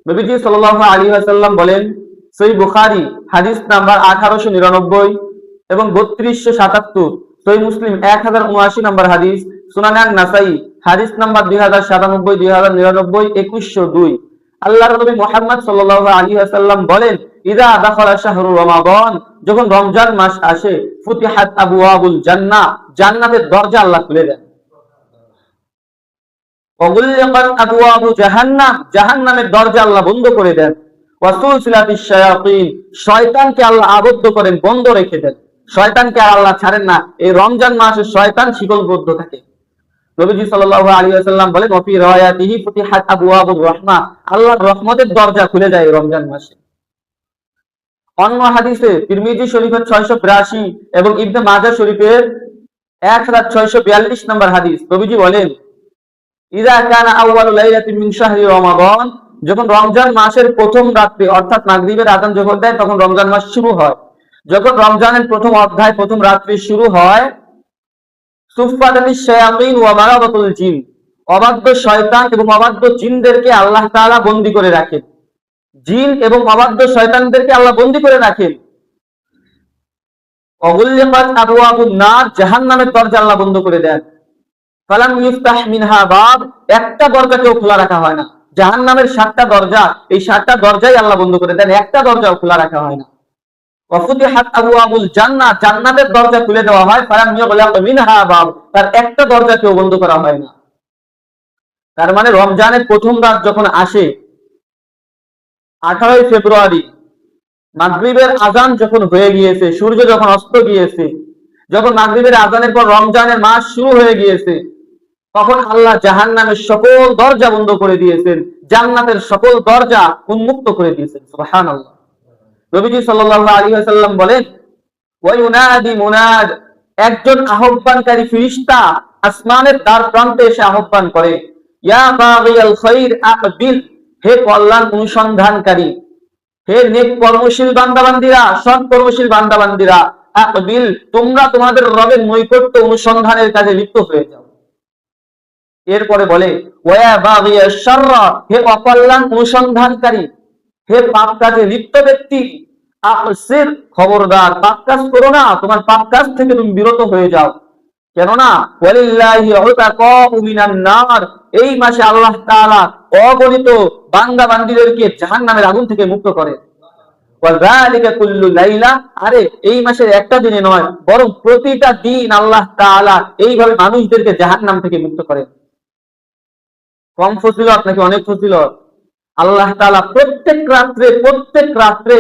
নবীজি সাল্লাল্লাহু আলাইহি ওয়াসাল্লাম বলেন, সহিহ বুখারী হাদিস নাম্বার 1899 এবং 3277, সহিহ মুসলিম 1079 নম্বর হাদিস, সুনান আন-নাসাই হাদিস নাম্বার 2097, 2099, 2102, আল্লাহর নবী মুহাম্মদ সাল্লাল্লাহু আলাইহি ওয়াসাল্লাম বলেন, ইযা দাখালা শাহরু রমাদান, যখন রমজান মাস আসে, ফুতিহাত আবওয়াবুল জান্নাহ, জান্নাতের দরজা আল্লাহ খুলে দেন। ওয়াগুলিকাত আবওয়াবু জাহান্নাম, জাহান্নামের দরজা আল্লাহ বন্ধ করে দেন। ওয়াসুলসিলাতিশ শায়াতিন, শয়তানকে আল্লাহ আবদ্ধ করেন, বন্ধ রেখে দেন। শয়তানকে আর আল্লাহ ছাড়েন না। এই রমজান মাসে শয়তান শিকলবদ্ধ থাকে। নবীজি সাল্লাল্লাহু আলাইহি ওয়াসাল্লাম বলেন, ওয়া ফি রাওয়ায়াতিহি ফুতিহাত আবওয়াবুর রাহমাহ, আল্লাহর রহমতের দরজা খুলে যায় রমজান মাসে। অন্য হাদিসে তিরমিজি শরীফের 682 এবং ইবনে মাজাহ শরীফের 1642 নম্বর হাদিস, নবীজি বলেন, ইযা কানা আউয়ালু লাইলাতিন মিন শাহরি রমাদান, যখন রমজান মাসের প্রথম রাত্রি অর্থাৎ মাগরিবের আযান যখন দেয় তখন রমজান মাস শুরু হয়। যখন রমজানের প্রথম অধ্যায় প্রথম রাত্রি শুরু হয়, সুফফাতানিশ শায়াতিন ওয়া মারাদাতুল জিন, অবাধ্য শয়তান এবং অবাধ্য জিনদেরকে আল্লাহ তাআলা বন্দী করে রাখেন। জিন এবং অবাধ্য শয়তানদেরকে আল্লাহ বন্দী করে রাখেন। ওয়াগুলিকাত আবওয়াবুন নার, জাহান্নামের দরজা আল্লাহ বন্ধ করে দেন। ফালাম ইফতাহ মিনহা বাব, একটা দরজাকেও খোলা রাখা হয় না। জাহান্নামের 7টা দরজা, এই 7টা দরজাই আল্লাহ বন্ধ করে দেন, একটা দরজাও খোলা রাখা হয় না। ওয়া ফুতিহাত আবওয়াবুল জান্নাহ, জান্নাতের দরজা খুলে দেওয়া হয়। ফালাম ইউগলাক মিনহা বাব, তার একটা দরজাকেও বন্ধ করা হয় না। তার মানে রমজানের প্রথম রাত যখন আসে, 18 ফেব্রুয়ারি, মাগরিবের আযান যখন হয়ে গিয়েছে, সূর্য যখন অস্ত গিয়েছে, যখন মাগরিবের আযানের পর রমজানের মাস শুরু হয়ে গিয়েছে, তখন আল্লাহ জাহান্নামের সকল দরজা বন্ধ করে দিয়েছেন, জান্নাতের সকল দরজা উন্মুক্ত করে দিয়েছেন। সুবহানাল্লাহ। নবীজি সাল্লাল্লাহু আলাইহি ওয়াসাল্লাম বলেন, ওয়া ইউনাদি মুনাদ, একজন আহ্বানকারী ফেরেশতা আসমানের দ্বার প্রান্তে এসে আহ্বান করে, ইয়া বাগিয়াল খাইর আকবিল, হে কল্যাণ অনুসন্ধানকারী, হে নেক কর্মশীল বান্দাবান্দিরা, সৎ কর্মশীল বান্দাবান্দিরা, আকবিল, তোমরা তোমাদের রবের নৈকট্য অনুসন্ধানের কাজে লিপ্ত হয়ে যাও। এরপরে বলে, ওয়া বাগিয়াশ শাররা, হে অকল্যাণ অনুসন্ধানকারী, হে পাপ কাজে লিপ্ত ব্যক্তি, আকসির, খবরদার পাপ কাজ করো না, তোমার পাপ কাজ থেকে তুমি বিরত হয়ে যাও। কেননা ওয়ালিল্লাহি উতাকাউ মিনান নার, এই মাসে আল্লাহ তাআলা অগণিত বান্দা বান্দীদেরকে জাহান্নামের আগুন থেকে মুক্ত করেন। ওয়াযালিকা কুল্লু লাইলা, আরে এই মাসের একটা দিনে নয়, বরং প্রতিটা দিন আল্লাহ তাআলা এইভাবে মানুষদেরকে জাহান্নাম থেকে মুক্ত করেন। কম ফজিলত নাকি অনেক ফজিলত? আল্লাহ তাআলা প্রত্যেক রাত্রে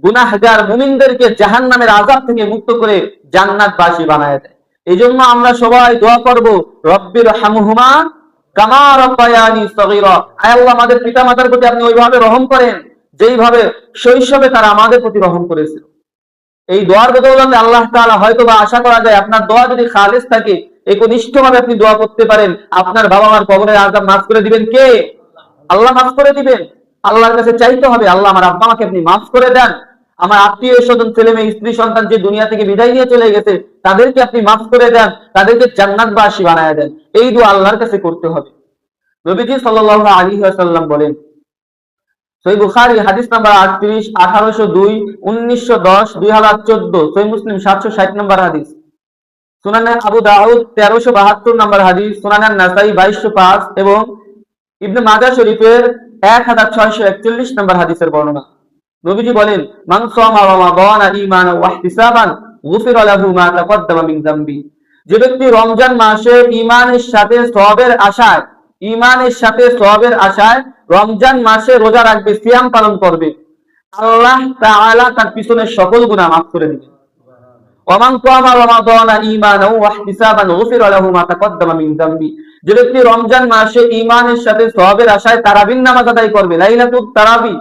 গুনাহগার মুমিনদেরকে জাহান্নামের আযাব থেকে মুক্ত করে জান্নাতবাসী বানায় দেয়। এইজন্য আমরা সবাই দোয়া করব, রব্বির হামহুমা কামা রাব্বায়ানি সগীরা, আয় আল্লাহ আমাদের পিতামাতার প্রতি আপনি ওইভাবে রহম করেন যেইভাবে শৈশবে তারা আমাদের প্রতি রহম করেছিল। এই দোয়ার বদৌলতে আল্লাহ তাআলা হয়তোবা আশা করা যায় আপনার দোয়া যদি খালিস থাকে, একনিষ্ঠভাবে আপনি দোয়া করতে পারেন, আপনার বাবা মার কবরের আযাব মাফ করে দিবেন কে? আল্লাহ মাফ করে দিবেন। আল্লাহর কাছে চাইতে হবে, আল্লাহ আমার আব্বা মাকে আপনি মাফ করে দেন, আমার আত্মীয় স্বজন ছেলে মেয়ে স্ত্রী সন্তান যে দুনিয়া থেকে বিদায় নিয়ে চলে গেছে তাদেরকে আপনি মাফ করে দেন, তাদেরকে জান্নাতবাসী বানায় দেন। এই দোয়া আল্লাহর কাছে করতে হবে। নবীজি সাল্লাল্লাহু আলাইহি ওয়াসাল্লাম বলেন, সহিহ বুখারী হাদিস নাম্বার 38, 1802, 1910, 2014, সহিহ মুসলিম 760 নম্বর হাদিস, সুনান আবু দাউদ 1372 নম্বর হাদিস, সুনান আন-নাসাই 2205 এবং ইবনে মাজাহ শরীফের 1641 নম্বর হাদিসের বর্ণনা। নবীজি বলেন, মান সামা রমাদান ঈমানান ওয়া ইহতিসাবান গুফিরা লাহু মা তাকদ্দামা মিন যামবি, যে ব্যক্তি রমজান মাসে ঈমানের সাথে সওয়াবের আশায় রমজান মাসে রোজা রাখবে, সিয়াম পালন করবে, আল্লাহ তাআলা তার পিছনের সকল গুনাহ মাফ করে দিবেন। ওয়া মান সামা রমাদান ঈমানান ওয়া ইহতিসাবান গুফিরা লাহু মা তাকদ্দামা মিন যামবি, যে ব্যক্তি রমজান মাসে ঈমানের সাথে সওয়াবের আশায় তারাবির নামাজ আদায় করবে, লাইলাতুত তারাবি,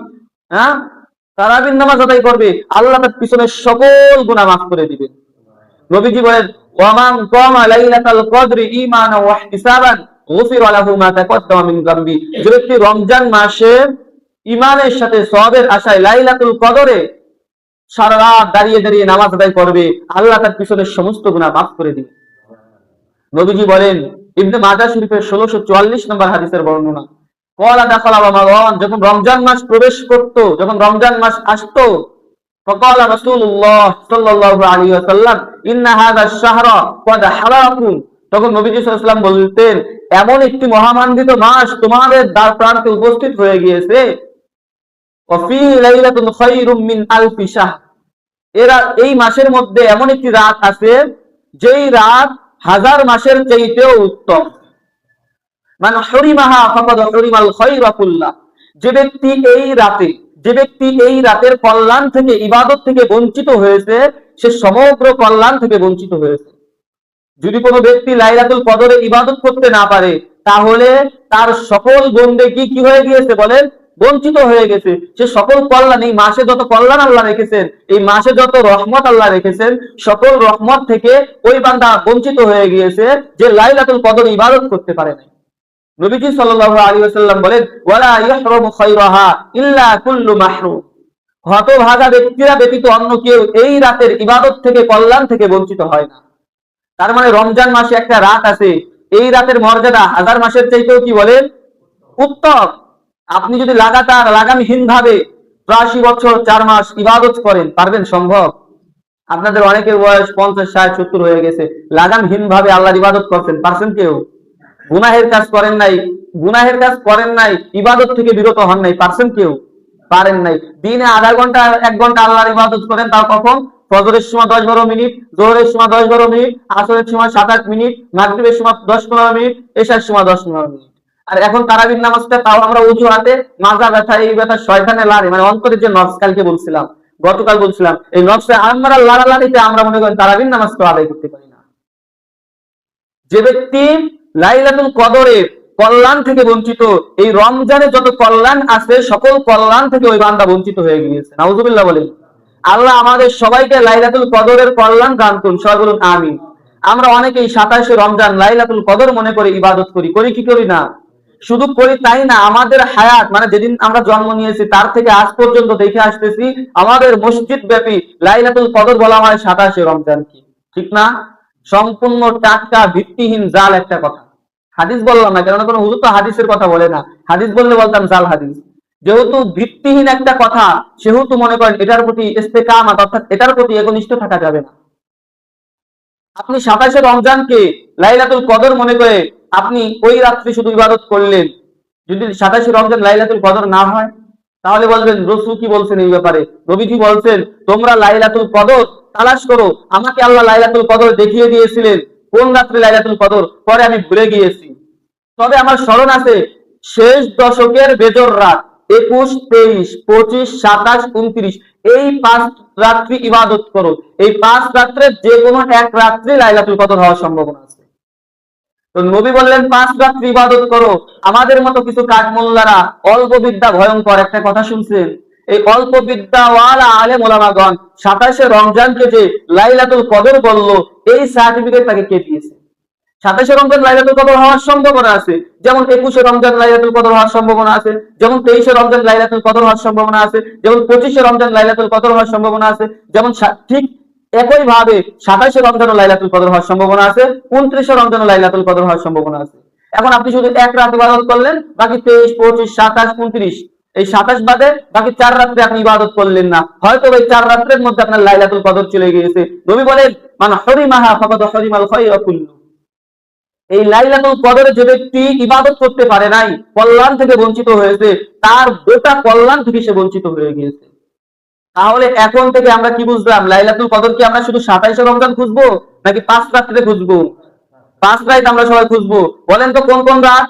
তারাবির নামাজ আদায় করবে, আল্লাহ তার পিছনের সকল গুনাহ মাফ করে দিবেন। নবীজি বলেন, ওয়া মান কামা লাইলাতাল কদরি ঈমানান ওয়া ইহতিসাবান গুফিরা লাহু মা তাকদ্দামা মিন যামবি, যে ব্যক্তি রমজান মাসে ঈমানের সাথে সওয়াবের আশায় লাইলাতুল কদরে সারা রাত দাঁড়িয়ে দাঁড়িয়ে নামাজ আদায় করবে, আল্লাহ তার পিছনের সমস্ত গুনাহ মাফ করে দিবেন। নবীজি বলেন, ইবনে মাজাহ শরীফের 1644 নম্বর হাদিসের বর্ণনা, ওয়ালা দাখালা রমাদান, যখন রমজান মাস প্রবেশ করত, যখন রমজান মাস আসতো, فقال رسول الله صلى الله عليه وسلم ان هذا الشهر قد حضركم, তখন নবীজি সাল্লাল্লাহু আলাইহি ওয়াসাল্লাম বলতেন, এমন একটি মহামান্বিত মাস তোমাদের দ্বার প্রান্তে উপস্থিত হয়ে গিয়েছে, ওয়াফি লাইলাতুন খায়রুম মিন আলফি শাহর, এরা এই মাসের মধ্যে এমন একটি রাত আছে যেই রাত হাজার মাসের চাইতেও উত্তম। মানে হরিমাহা ফাকাদ হরিমাল খায়রা কুল্লাহ, যে ব্যক্তি এই রাতের কল্যাণ থেকে, ইবাদত থেকে বঞ্চিত হয়েছে, সে সমগ্র কল্যাণ থেকে বঞ্চিত হয়েছে। যদি কোনো ব্যক্তি লাইলাতুল কদরে ইবাদত করতে না পারে, তাহলে তার সকল বন্দেগী কি হয়ে গিয়েছে বলেন, বঞ্চিত হয়ে গেছে। সে সকল কল্যাণ, এই মাসে যত কল্যাণ আল্লাহ রেখেছেন, এই মাসে যত রহমত আল্লাহ রেখেছেন, সকল রহমত থেকে ওই বান্দা বঞ্চিত হয়ে গিয়েছে যে লাইলাতুল কদরে ইবাদত করতে পারে না। নবীজি সাল্লাল্লাহু আলাইহি ওয়াসাল্লাম বলেন, ওয়ালা ইয়াহরামু খায়রাহা ইল্লা কুল্লু মাহরুম, হতভাগা ব্যক্তিরা ব্যতীত অন্য কেউ এই রাতের ইবাদত থেকে, কল্যাণ থেকে বঞ্চিত হয় না। তার মানে রমজান মাসে একটা রাত আছে, এই রাতের মর্যাদা হাজার মাসের চাইতেও কি বলেন, উত্তম। আপনি যদি লাগাতার লাগামহীন ভাবে ৮৩ বছর ৪ মাস ইবাদত করেন, পারবেন? সম্ভব? আপনাদের অনেকের বয়স ৫০, ৬০, ৭০ হয়ে গেছে, লাগামহীন ভাবে আল্লাহর ইবাদত করছেন, পারছেন কেউ? গুনাহের কাজ করেন নাই, ইবাদত থেকে বিরত হন নাই, পারছেন কেউ? পারেন নাই। দিনে আধা ঘন্টা ১ ঘন্টা আল্লাহর ইবাদত করেন, তাও কখন? ফজরের সময় ১০-১২ মিনিট, যোহরের সময় ১০-১২ মিনিট, আসরের সময় ৭-৮ মিনিট, মাগরিবের সময় ১০-১৫ মিনিট, এশার সময় 10-15 মিনিট। আর এখন তারাবির নামাজটা তাও আমরা অজুহাতে মাজা ব্যথা, এই ব্যথা, শয়তানে লাড়ে, মানে অন্তরের যে নফস, কালকে বলছিলাম, গতকাল বলছিলাম, এই নফসে আমরা লাড়ালাড়িতে আমরা মনে করেন তারাবির নামাজ তো আদায় করতে পারি না। যে ব্যক্তি লাইলাতুল কদরের কল্যাণ থেকে বঞ্চিত, এই রমজানে যত কল্যাণ আছে সকল কল্যাণ থেকে ওই বান্দা বঞ্চিত হয়ে গিয়েছে। নাউজুবিল্লাহ বলেন। আল্লাহ আমাদের সবাইকে লাইলাতুল কদরের কল্যাণ দান করুন, সবাই বলুন আমিন। আমরা অনেকেই ২৭শে রমজান লাইলাতুল কদর মনে করে ইবাদত করি কি করি না? শুধু করি তাই না, আমাদের হায়াত, মানে যেদিন আমরা জন্ম নিয়েছি তার থেকে আজ পর্যন্ত দেখে আসতেছি আমাদের মসজিদ ব্যাপী লাইলাতুল কদর বলা হয় ২৭শে রমজান। কি ঠিক না? সম্পূর্ণ টাটকা ভিত্তিহীন জাল একটা কথা। হাদিস বললাম না, কারণ কোনো হুজুর তো হাদিসের কথা বলে না, হাদিস বললে বলতাম জাল হাদিস। যেহেতু ভিত্তিহীন একটা কথা, সেহেতু মনে করেন এটার প্রতি ইস্তেকামাত, অর্থাৎ এটার প্রতি একনিষ্ঠ থাকা যাবে না। আপনি ২৭শে রমজানকে লাইলাতুল কদর মনে করে আপনি ওই রাত্রে শুধু ইবাদত করলেন, যদি ২৭শে রমজান লাইলাতুল কদর না হয়, তাহলে বলবেন রাসূল কি বলছেন এই ব্যাপারে? নবীজি বলছেন, তোমরা লাইলাতুল কদর তালাশ করো। আমাকে আল্লাহ লাইলাতুল কদর দেখিয়ে দিয়েছিলেন, কোন রাত্রে লাইলাতুল কদর, পরে আমি ভুলে গিয়েছি। তবে আমার স্মরণ আছে, শেষ দশকের বেজর রাত ২১, ২৩, ২৫, ২৭, ২৯, এই ৫ রাত্রি ইবাদত করো। এই ৫ রাত্রের যে কোনো এক রাত্রি লাইলাতুল কদর হওয়ার সম্ভাবনা আছে। তো নবী বললেন ৫ রাত্রি ইবাদত করো। আমাদের মতো কিছু কাঠমোল্লারা অল্প বিদ্যা ভয়ঙ্কর, একটা কথা শুনছেন? এই অল্প বিদ্যাওয়ালা আলেম ওলামাগণ ২৭শে রমজানকে যে লাইলাতুল কদর বললো, এই সার্টিফিকেট তাকে কে দিয়েছে? ২৭শে রমজান লাইলাতুল কদর হওয়ার সম্ভাবনা আছে, যেমন ২১শে রমজান লাইলাতুল কদর হওয়ার সম্ভাবনা আছে, যেমন ২৩শে রমজান লাইলাতুল কদর হওয়ার সম্ভাবনা আছে, যেমন ২৫শে রমজান লাইলাতুল কদর হওয়ার সম্ভাবনা আছে, যেমন ঠিক একই ভাবে ২৭শে রমজানও লাইলাতুল কদর হওয়ার সম্ভাবনা আছে, ২৯শে রমজানও লাইলাতুল কদর হওয়ার সম্ভাবনা আছে। এখন আপনি শুধু এক রাত ইবাদত করলেন, বাকি ২৩, ২৫, ২৭, ২৯, এই ২৭ বাদে বাকি ৪ রাত্রে আপনি ইবাদত করলেন না, হয়তো ওই ৪ রাত্রের মধ্যে আপনার লাইলাতুল কদর চলে গিয়েছে। নবী বলেন, মান হরিমাহা ফাকাদ হরিমাল খায়রা কুল্লু, এই লাইলাতুল কদরে যে ব্যক্তি ইবাদত করতে পারে নাই, কল্যাণ থেকে বঞ্চিত হয়েছে, তার গোটা কল্যাণ থেকে সে বঞ্চিত হয়ে গিয়েছে। তাহলে এখন থেকে আমরা কি বুঝলাম? লাইলাতুল কদর কি আমরা শুধু ২৭শে রমজান খুঁজবো, নাকি ৫ রাত্রে খুঁজবো? ৫ রাত আমরা সবাই খুঁজবো। বলেন তো কোন কোন রাত?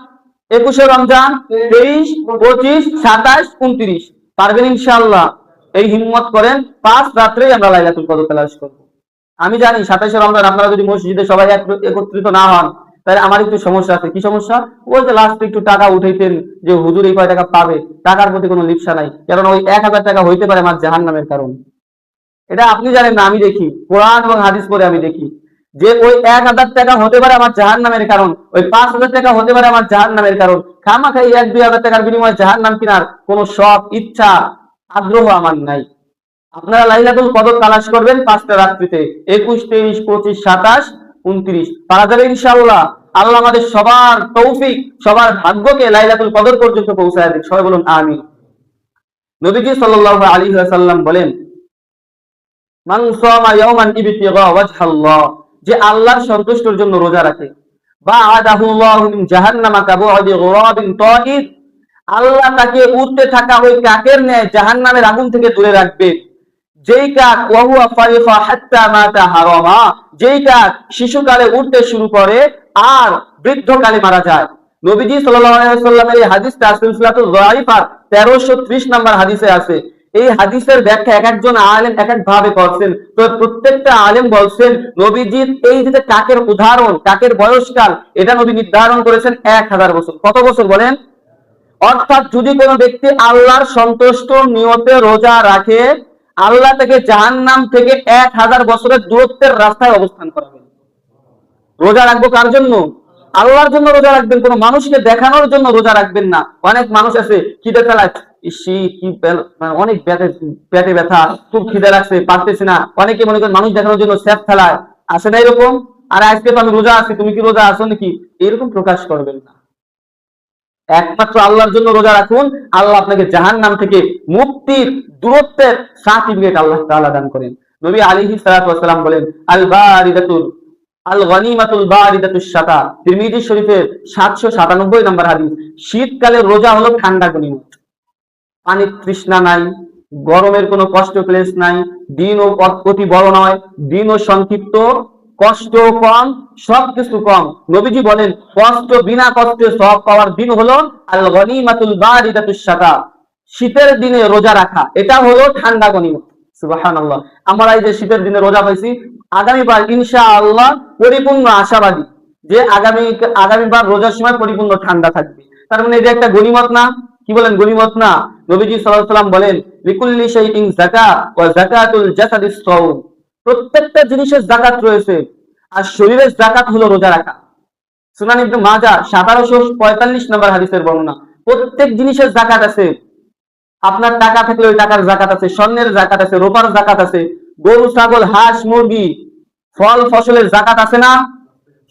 ২১শে রমজান, ২৩, ২৫, ২৭, ২৯। পারবেন ইনশাআল্লাহ? এই হিম্মত করেন, ৫ রাত্রেই আমরা লাইলাতুল কদর তালাশ করবো। আমি জানি ২৭শে রমজান আপনারা যদি মসজিদে সবাই একত্রিত না হন, তাহলে আমার একটু সমস্যা আছে। কি সমস্যা? ওই যে লাস্টে একটু টাকা উঠাইতেন, যে হুজুর এই কয় টাকা পাবে, টাকার প্রতি কোনো লিপ্সা নাই, কারণ ওই ১,০০০ টাকা হইতে পারে আমার জাহান্নামের কারণ। এটা আপনি জানেন না, আমি দেখি, কোরআন এবং হাদিস পড়ে আমি দেখি যে ওই ১,০০০ টাকা হতে পারে আমার জাহান্নামের কারণ, ওই ৫,০০০ টাকা হতে পারে আমার জাহান্নামের কারণ। খামাখাই ১-২,০০০ টাকার বিনিময়ে জাহান্নাম কেনার কোনো শখ, ইচ্ছা, আগ্রহ আমার নাই। আপনারা লাইলাতুল কদর তালাশ করবেন ৫টা রাত্রিতে, ২১, ২৩, ২৫, ২৭, ২৯। পারা যাবে ইনশাআল্লাহ? আল্লাহ আমাদের সবার তৌফিক, সবার ভাগ্যকে লাইলাতুল কদর পর্যন্ত পৌঁছায় দিক। সবাই বলুন আমিন। নবীজি সাল্লাল্লাহু আলাইহি ওয়াসাল্লাম বলেন, মান সামা ইয়াওমান ইবতিগা ওয়াজহাল্লাহ, যে আল্লাহর সন্তুষ্টির জন্য রোজা রাখে, বাআদাহুল্লাহু মিন জাহান্নামা কাবুদি গুরাবিন তাইর, আল্লাহ তাকে উড়তে থাকা ওই কাকের ন্যায় জাহান্নামের আগুন থেকে দূরে রাখবে। যেই কাক ওয়াহুয়া ফারিখা হাত্তা মাতা হারামা, যেই কাক শিশুকালে উঠতে শুরু করে আর বৃদ্ধকালে মারা যায়। নবীজি সাল্লাল্লাহু আলাইহি ওয়াসাল্লামের এই হাদিসটা সিলসিলাতুল যায়িফা 1330 নম্বর হাদিসে আছে। এই হাদিসের ব্যাখ্যা এক একজন আলেম এক এক ভাবে করছেন। তো প্রত্যেকটা আলেম বলছেন নবীজির এই যে কাকের উদাহরণ, কাকের বয়সকাল, এটা নবী নির্ধারণ করেছেন 1000 বছর। কত বছর বলেন? অর্থাৎ যদি কোনো ব্যক্তি আল্লাহর সন্তুষ্ট নিয়তে রোজা রাখে, আল্লাহ তাকে জাহান্নাম থেকে 1000 বছরের দূরত্বের রাস্তায় অবস্থান করাবেন। রোজা রাখবো কার জন্য? আল্লাহর জন্য রোজা রাখবেন, কোনো মানুষকে দেখানোর জন্য রোজা রাখবেন না। অনেক মানুষ আছে খিদে ফেলায়, ইসি কি অনেক পেটে ব্যথা, খুব খিদে লাগছে, পারতেছি না, অনেকে মনে করেন মানুষ দেখানোর জন্য স্যাপ ফেলায়, আসে না এরকম? আর আজকে তো আমি রোজা আছি, তুমি কি রোজা আছো নাকি, এরকম প্রকাশ করবেন না। একমাত্র আল্লাহর জন্য রোজা রাখুন, আল্লাহ আপনাকে জাহান্নাম থেকে মুক্তির দূরত্বের সার্টিফিকেট আল্লাহ তাআলা দান করেন। নবী আলাইহিস সালাতু ওয়াস সালাম বলেন, আল বারিদাতুল আল গনিমাতুল বারিদাতুশ শাতা, তিরমিজি শরীফের 797 নম্বর হাদিস। শীতকালে রোজা হলো ঠান্ডা গনিমত। পানির তৃষ্ণা নাই, গরমের কোনো কষ্ট ক্লেশ নাই, দিনও অতি বড় নয়, দিনও সংক্ষিপ্ত, কষ্ট কম, সবকিছু কম। নবীজি বলেন কষ্ট বিনা কষ্টে সওয়াব পাওয়ার দিন হলো আল গনিমাতুল বারিদাতুশ শাতা, শীতের দিনে রোজা রাখা, এটা হলো ঠান্ডা গনিমত। সুবহানাল্লাহ। আমরা এই যে শীতের দিনে রোজা পাইছি, আগামীবার ইনশাআল্লাহ পরিপূর্ণ আশাবাদী যে আগামীবার রোজার সময় পরিপূর্ণ ঠান্ডা থাকবে। তার মানে এটা একটা গনিমত না? কি বলেন, গনিমত না? নবীজি সাল্লাল্লাহু আলাইহি ওয়াসাল্লাম বলেন, লিকুল্লি শাইইন যাকাত ওয়া যাকাতুল জাসাদিস সাওম, প্রত্যেকটা জিনিসের যাকাত রয়েছে, আর শরীরের যাকাত হলো রোজা রাখা। সুনান ইবনে মাজাহ 1745 নম্বর হাদিসের বর্ণনা। প্রত্যেক জিনিসের যাকাত আছে। আপনার টাকা থাকলে ওই টাকার যাকাত আছে, স্বর্ণের যাকাত আছে, রূপার যাকাত আছে, গরু ছাগল হাঁস মুরগি ফল ফসলের যাকাত আছে না?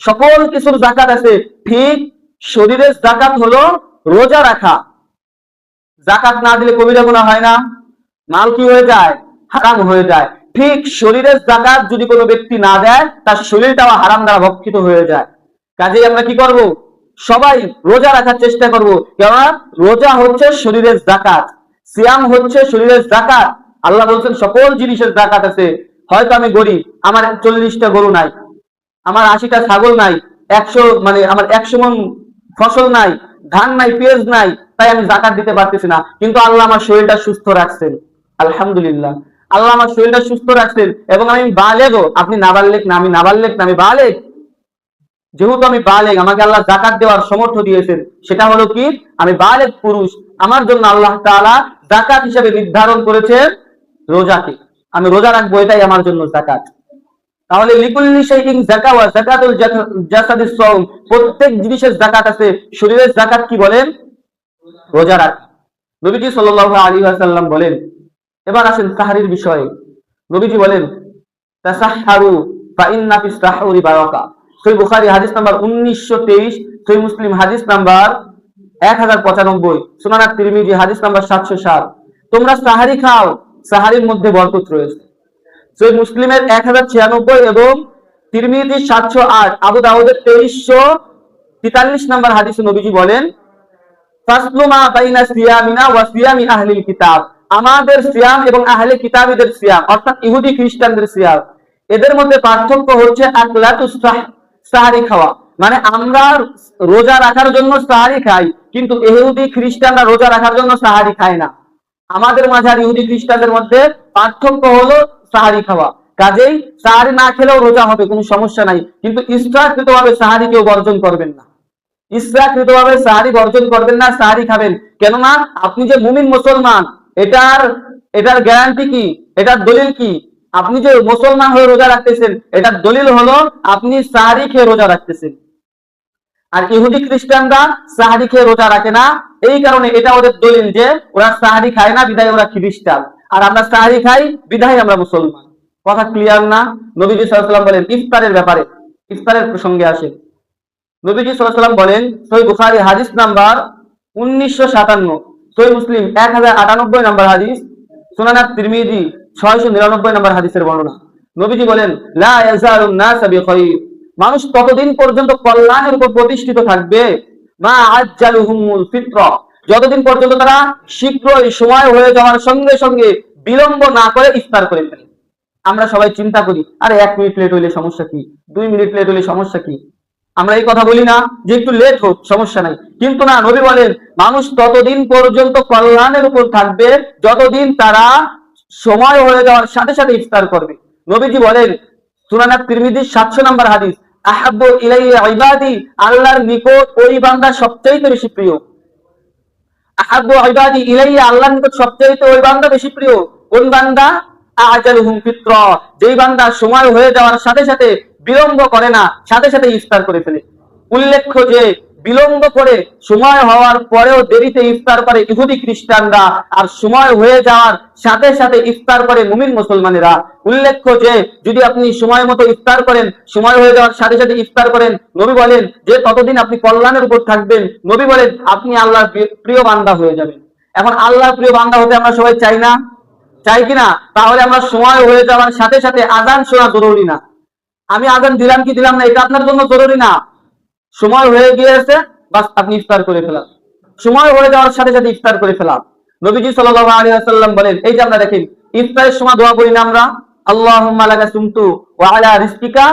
সকল কিছুর যাকাত আছে। ঠিক শরীরের যাকাত হলো রোজা রাখা। যাকাত না দিলে কবিরা গুনাহ হয় না? মাল কি হয়ে যায়? হারাম হয়ে যায়। ঠিক শরীরের যাকাত যদি কোনো ব্যক্তি না দেয়, তার শরীরটাও হারাম দ্বারা ভক্ষিত হয়ে যায়। কাজেই আমরা কি করব? সবাই রোজা রাখার চেষ্টা করব, কেননা রোজা হচ্ছে শরীরের যাকাত, সিয়াম হচ্ছে শরীরের যাকাত। আল্লাহ বলছেন সকল জিনিসের যাকাত আছে। হয়তো আমি গরিব, আমার 40টা গরু নাই, আমার 80টা ছাগল নাই, 100 আমার 100 মণ ফসল নাই, ধান নাই, পেঁয়াজ নাই, তাই আমি যাকাত দিতে পারতেছি না, কিন্তু আল্লাহ আমার শরীরটা সুস্থ রাখছেন, আলহামদুলিল্লাহ। আল্লাহ আমার শরীরটা সুস্থ রাখছেন এবং আমি বালেগও, আপনি নাবালেগ না, আমি নাবালেগ না, আমি বালেগ। যেহেতু আমি বালেগ, আমাকে আল্লাহ যাকাত দেওয়ার সমর্থ দিয়েছেন, সেটা হলো কি, আমি বালেগ পুরুষ, আমার জন্য আল্লাহ তাআলা যাকাত হিসেবে নির্ধারণ করেছেন রোজাকে। আমি রোজা রাখবো, এটাই আমার জন্য যাকাত। তাহলে লিকুল্লি শাইইন যাকাত ওয়া যাকাতুল জাসাদিস সাওম, প্রত্যেক জিনিসের যাকাত আছে। শরীরের যাকাত কি বলেন? রোজা রাখা। নবীজি সাল্লাল্লাহু আলাইহি ওয়াসাল্লাম বলেন, এবার আসেন সাহরির বিষয়ে। নবীজি বলেন, তাসাহহারু ফা ইন্না ফিস সাহরি বারাকা। সহিহ বুখারী হাদিস নাম্বার 1923, সহিহ মুসলিম হাদিস নাম্বার 1095, সুনান তিরমিজি হাদিস নাম্বার 707। তোমরা সাহারি খাও, সাহারির মধ্যে বরকত রয়েছে। সহিহ মুসলিমের 1096 এবং তিরমিজি 708, আবু দাউদের 2343 নম্বর হাদিসে নবীজি বলেন, ফাসলু মা বাইনা সিয়ামিনা ওয়া সিয়ামি আহলিল কিতাব, আমাদের সিয়াম এবং আহলে কিতাবীদের সিয়াম, অর্থাৎ ইহুদি খ্রিস্টানদের সিয়াম, এদের মধ্যে পার্থক্য হচ্ছে আকলাতুস সাহরি খাওয়া। মানে আমরা রোজা রাখার জন্য সাহারি খাই, কিন্তু ইহুদি খ্রিস্টানরা রোজা রাখার জন্য সাহারি খায় না। আমাদের মাঝে আর ইহুদি খ্রিস্টানদের মধ্যে পার্থক্য হলো সাহারি খাওয়া। কাজেই সাহারি না খেলেও রোজা হবে, কোনো সমস্যা নাই, কিন্তু ইসরাফকৃতভাবে সাহারি কেউ বর্জন করবেন না। ইসরাফকৃতভাবে সাহারি বর্জন করবেন না, সাহারি খাবেন। কেননা আপনি যে মুমিন মুসলমান, এটার গ্যারান্টি কি, এটার দলিল কি? আপনি যে মুসলমান হয়ে রোজা রাখতেছেন, এটার দলিল হলো আপনি সাহারি খেয়ে রোজা রাখতেছেন। আর ইহুদি খ্রিস্টানরা সাহারি খেয়ে রোজা রাখে না, এই কারণে এটা ওদের দলিল যে ওরা সাহারি খায় না, বিধায় ওরা খ্রিস্টান, আর আমরা সাহারি খাই, বিধায় আমরা মুসলমান। কথা ক্লিয়ার না? নবীজি সাল্লাল্লাহু আলাইহি ওয়াসাল্লাম বলেন ইফতারের ব্যাপারে, ইফতারের প্রসঙ্গে আসে, নবীজি সাল্লাল্লাহু আলাইহি ওয়াসাল্লাম বলেন, সহিহ বুখারী হাদিস নাম্বার 1957, সহিহ মুসলিম 1098 নম্বর হাদিস, সুনান তিরমিজি 699 নম্বর হাদিসের বর্ণনা। নবীজি বলেন, লা ইয়াজালুন নাস বিখাইর, মানুষ ততদিন পর্যন্ত কল্যাণের উপর প্রতিষ্ঠিত থাকবে, মা আজ্জালুহুমুল ফিতরা, যতদিন পর্যন্ত তারা শীঘ্রই সময় হয়ে যাওয়ার সঙ্গে সঙ্গে বিলম্ব না করে ইফতার করে ফেলে। আমরা সবাই চিন্তা করি, আরে 1 মিনিট লেট হইলে সমস্যা কি, 2 মিনিট লেট হইলে সমস্যা কি, আমরা এই কথা বলি না যে একটু লেট হোক সমস্যা নাই। কিন্তু না, নবী বলেন মানুষ ততদিন পর্যন্ত কল্যাণের উপর থাকবে যতদিন তারা সময় হয়ে যাওয়ার সাথে সাথে ইফতার করবে। নবীজি বলেন, সুনান তিরমিজি 700 নম্বর হাদিস, আহাব্বু ইলাইয়া ইবাদি, আল্লাহর নিকট ওই বান্দা সবচেয়ে বেশি প্রিয়। আহাব্বু ইবাদি ইলাইয়া, আল্লাহর নিকট সবচেয়ে ওই বান্দা বেশি প্রিয়। কোন বান্দা? আজালুহুম ফিতরা, যেই বান্দা সময় হয়ে যাওয়ার সাথে সাথে বিলম্ব করে না, সাথে সাথে ইফতার করে ফেলে। উল্লেখ্য যে বিলম্ব করে সময় হওয়ার পরেও দেরিতে ইফতার করে ইহুদি খ্রিস্টানরা, আর সময় হয়ে যাওয়ার সাথে সাথে ইফতার করে মুমিন মুসলমানেরা। উল্লেখ্য যে যদি আপনি সময় মতো ইফতার করেন, সময় হয়ে যাওয়ার সাথে সাথে ইফতার করেন, নবী বলেন যে ততদিন আপনি কল্যাণের উপর থাকবেন। নবী বলেন আপনি আল্লাহর প্রিয় বান্দা হয়ে যাবেন। এখন আল্লাহর প্রিয় বান্দা হতে আমরা সবাই চাই না? চাই কিনা? তাহলে আমরা সময় হয়ে যাওয়ার সাথে সাথে আজান শোনা জরুরি না। আমি আজান দিলাম কি দিলাম না এটা আপনার জন্য জরুরি না। সময় হয়ে গিয়েছে, বাস আপনি ইফতার করে ফেলাম, সময় হয়ে যাওয়ার সাথে সাথে ইফতার করে ফেলাম। নবীজি সাল্লাল্লাহু আলাইহি ওয়াসাল্লাম বলেন, এই যে আমরা দেখেন ইফতারের সময় দোয়া করি না আমরা, আল্লাহুম্মা লাকা সুমতু ওয়া আলা রিজকিকা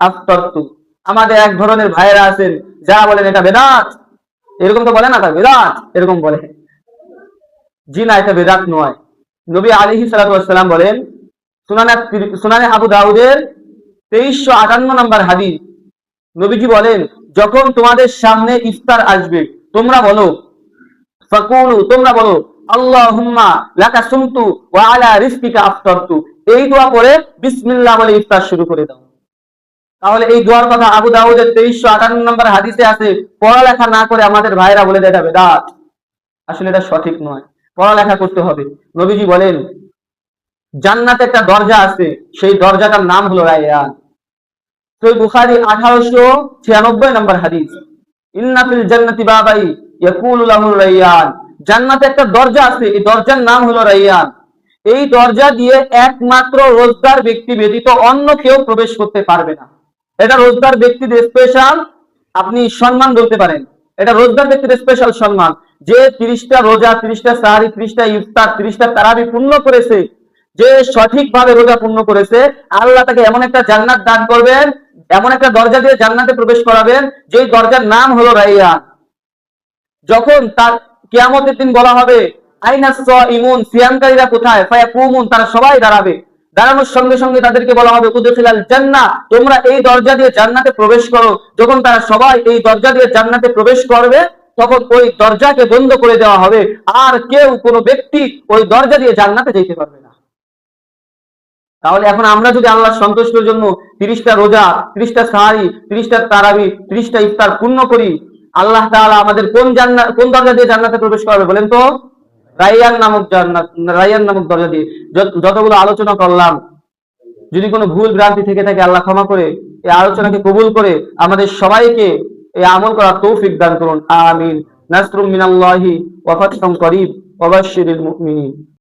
আফতারতু। আমাদের এক ধরনের ভাইয়েরা আছেন যারা বলেন এটা বেদাত, এরকম তো বলে না, তা বেদাত এরকম বলে। জি না, এটা বেদাত নয়। নবী আলাইহিস সালাতু ওয়াস সালাম বলেন, সুনানে আবু দাউদের 2358 নম্বর হাদিস, নবীজি বলেন যখন তোমাদের সামনে ইফতার আসবে তোমরা বলো, ফাকুলু, তোমরা বলো, আল্লাহুম্মা লাকা সুমতু ওয়া আলা রিজকিকা আফতারতু, এই দোয়া করে বিসমিল্লাহ বলে ইফতার শুরু করে দাও। তাহলে এই দোয়ার কথা আবু দাউদের 2358 নম্বর হাদিসে আছে। পড়ালেখা না করে আমাদের ভাইরা বলে দেয় এটা বেদাত। আসলে এটা সঠিক নয়, পড়ালেখা করতে হবে। নবীজি বলেন জান্নাতে একটা দরজা আছে, সেই দরজাটার নাম হলো রায়্যান। সহিহ বুখারী 1896 নম্বর হাদিস, ইন্না ফিল জান্নাতি বাবাই ইয়াকুলু লাহু রায়্যান, জান্নাতে একটা দরজা আছে, এই দরজার নাম হলো রায়্যান। এই দরজা দিয়ে একমাত্র রোজগার ব্যক্তি ব্যতীত অন্য কেউ প্রবেশ করতে পারবে না। এটা রোজগার ব্যক্তিদের স্পেশাল আপনি সম্মান বলতে পারেন। এটা রোজগার ব্যক্তিদের স্পেশাল সম্মান। যে 30টা রোজা, 30টা সাহারি, 30টা ইফতার, 30টা তারাবি পূর্ণ করেছে, যে সঠিকভাবে রোজা পূর্ণ করেছে, আল্লাহ তাকে এমন একটা জান্নাত দান করবেন, এমন একটা দরজা দিয়ে জান্নাতে প্রবেশ করাবেন যেই দরজার নাম হলো রায়্যান। যখন তার কিয়ামতের দিন বলা হবে আইনাস সাইমুন, সিয়ামকারীরা কোথায়? ফায়াকুমুন, তারা সবাই দাঁড়াবে। দাঁড়ানোর সঙ্গে সঙ্গে তাদেরকে বলা হবে উদখিলাল জান্নাহ, তোমরা এই দরজা দিয়ে জান্নাতে প্রবেশ করো। যখন তারা সবাই এই দরজা দিয়ে জান্নাতে প্রবেশ করবে তখন ওই দরজাকে বন্ধ করে দেওয়া হবে, আর কেউ কোনো ব্যক্তি ওই দরজা দিয়ে জান্নাতে যেতে পারবে না। তাহলে এখন আমরা যদি আল্লাহর সন্তুষ্টির জন্য 30টা রোজা, 30টা সাহারি, 30টা তারাবি, 30টা ইফতার পূর্ণ করি, আল্লাহ তাআলা আমাদের কোন দরজা দিয়ে জান্নাতে প্রবেশ করবে বলেন তো? রায়্যান নামক জান্নাত, রায়্যান নামক দরজা দিয়ে। যতগুলো আলোচনা করলাম, যদি কোনো ভুল ভ্রান্তি থেকে থাকে আল্লাহ ক্ষমা করে এই আলোচনাকে কবুল করে আমাদের সবাইকে এই আমল করার তৌফিক দান করুন। আমিন। নাসরুম মিনাল্লাহি ওয়া ফাতহুন করিব ওয়া বাশশিরিল মুমিনিন।